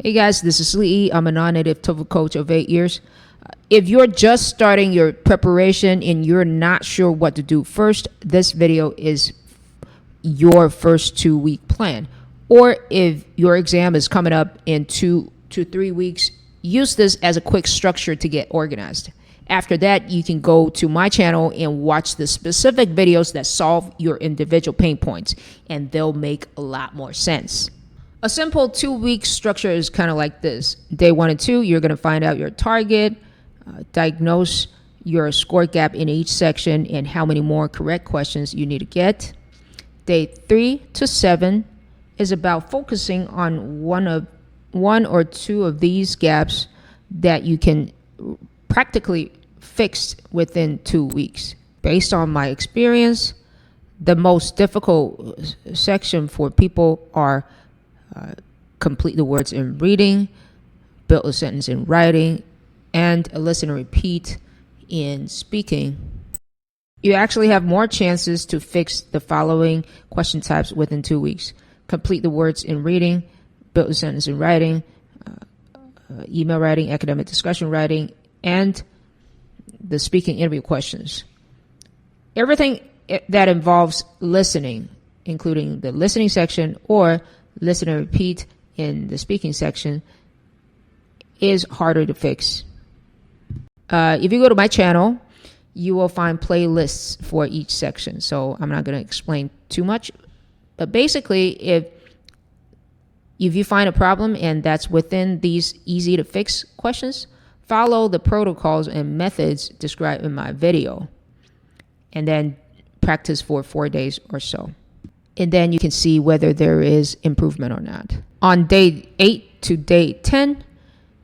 Hey guys, this is Lee. I'm a non-native TOEFL coach of 8 years. If you're just starting your preparation and you're not sure what to do first, this video is your first 2-week plan. Or if your exam is coming up in 2 to 3 weeks, use this as a quick structure to get organized. After that, you can go to my channel and watch the specific videos that solve your individual pain points, and they'll make a lot more sense. A simple 2-week structure is kind of like this. Day 1 and 2, you're going to find out your target, diagnose your score gap in each section, and how many more correct questions you need to get. Day 3 to 7 is about focusing on one or two of these gaps that you can practically fix within 2 weeks. Based on my experience, the most difficult section for people are complete the words in reading, build a sentence in writing, and listen and repeat in speaking. You actually have more chances to fix the following question types within 2 weeks. Complete the words in reading, build a sentence in writing, email writing, academic discussion writing, and the speaking interview questions. Everything that involves listening, including the listening section or listen and repeat in the speaking section, is harder to fix. If you go to my channel, you will find playlists for each section. So I'm not going to explain too much. But basically, if you find a problem and that's within these easy to fix questions, follow the protocols and methods described in my video, and then practice for 4 days or so. And then you can see whether there is improvement or not. On day 8 to day 10,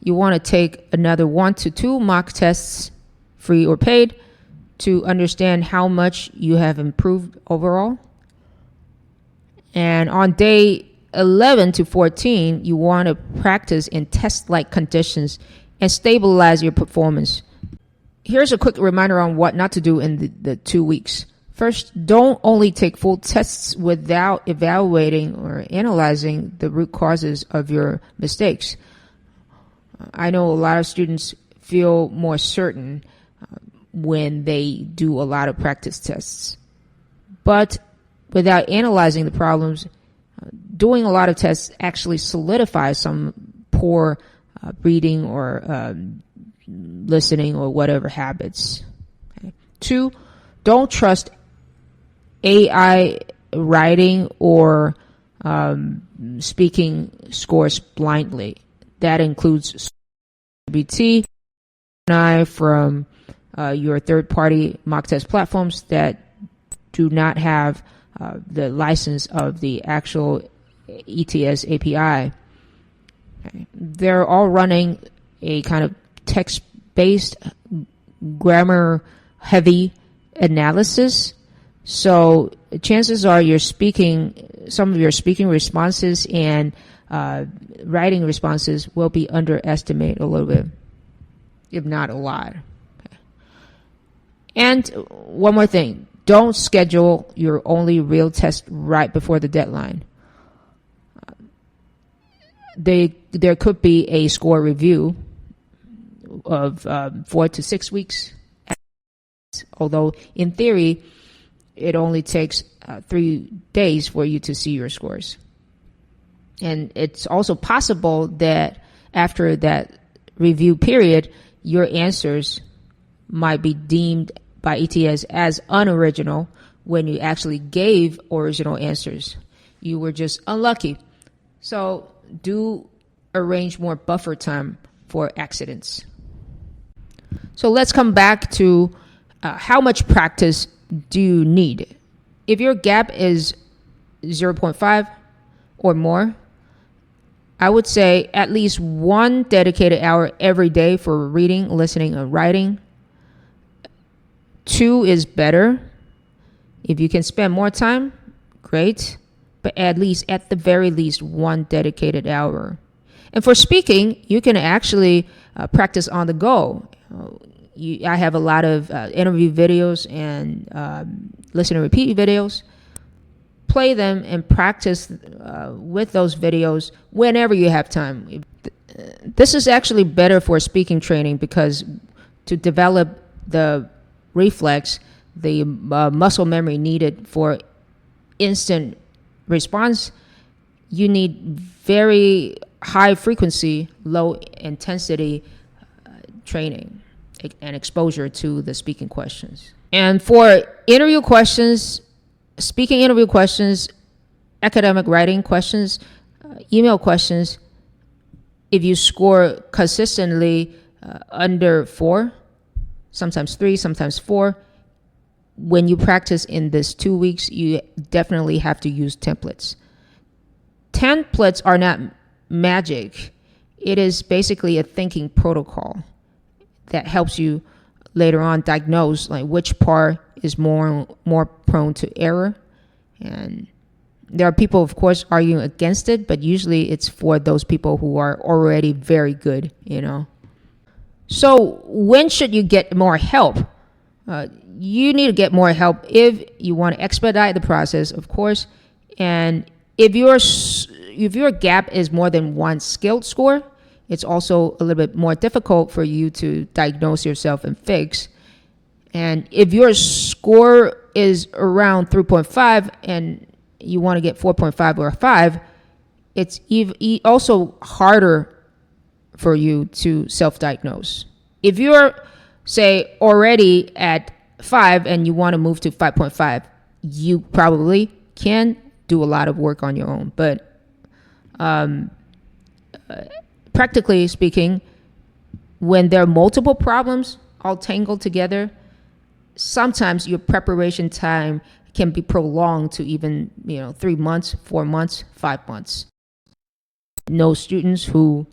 you want to take another 1 to 2 mock tests, free or paid, to understand how much you have improved overall. And on day 11 to 14, you want to practice in test-like conditions and stabilize your performance. Here's a quick reminder on what not to do in the 2 weeks. First, don't only take full tests without evaluating or analyzing the root causes of your mistakes. I know a lot of students feel more certain when they do a lot of practice tests. But without analyzing the problems, doing a lot of tests actually solidifies some poor reading or listening or whatever habits. Okay. 2, don't trust AI writing or speaking scores blindly. That includes BT from your third-party mock test platforms that do not have the license of the actual ETS API. Okay. They're all running a kind of text-based, grammar-heavy analysis. So chances are some of your speaking responses and writing responses will be underestimated a little bit, if not a lot. Okay. And one more thing, don't schedule your only real test right before the deadline. There could be a score review of 4 to 6 weeks, although in theory, it only takes 3 days for you to see your scores. And it's also possible that after that review period, your answers might be deemed by ETS as unoriginal when you actually gave original answers. You were just unlucky. So do arrange more buffer time for accidents. So let's come back to how much practice do you need? If your gap is 0.5 or more, I would say at least 1 dedicated hour every day for reading, listening, and writing. 2 is better. If you can spend more time, great. But at the very least, 1 dedicated hour. And for speaking, you can actually practice on the go. I have a lot of interview videos and listen and repeat videos. Play them and practice with those videos whenever you have time. This is actually better for speaking training because to develop the reflex, the muscle memory needed for instant response, you need very high frequency, low intensity training and exposure to the speaking questions. And for interview questions, speaking interview questions, academic writing questions, email questions, if you score consistently under 4, sometimes 3, sometimes 4, when you practice in this 2 weeks, you definitely have to use templates. Templates are not magic. It is basically a thinking protocol that helps you later on diagnose like which part is more prone to error. And there are people, of course, arguing against it, but usually it's for those people who are already very good, you know. So when should you get more help? You need to get more help if you want to expedite the process, of course. And if your gap is more than 1 skilled score, it's also a little bit more difficult for you to diagnose yourself and fix. And if your score is around 3.5 and you want to get 4.5 or 5, it's also harder for you to self-diagnose. If you're, say, already at 5 and you want to move to 5.5, you probably can do a lot of work on your own. But practically speaking, when there are multiple problems all tangled together, sometimes your preparation time can be prolonged to even 3 months, 4 months, 5 months. Know students who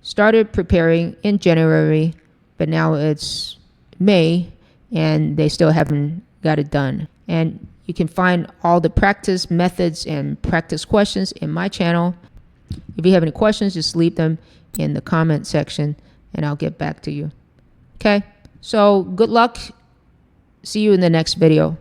started preparing in January, but now it's May and they still haven't got it done. And you can find all the practice methods and practice questions in my channel. If you have any questions, just leave them in the comment section and I'll get back to you. Okay, so good luck. See you in the next video.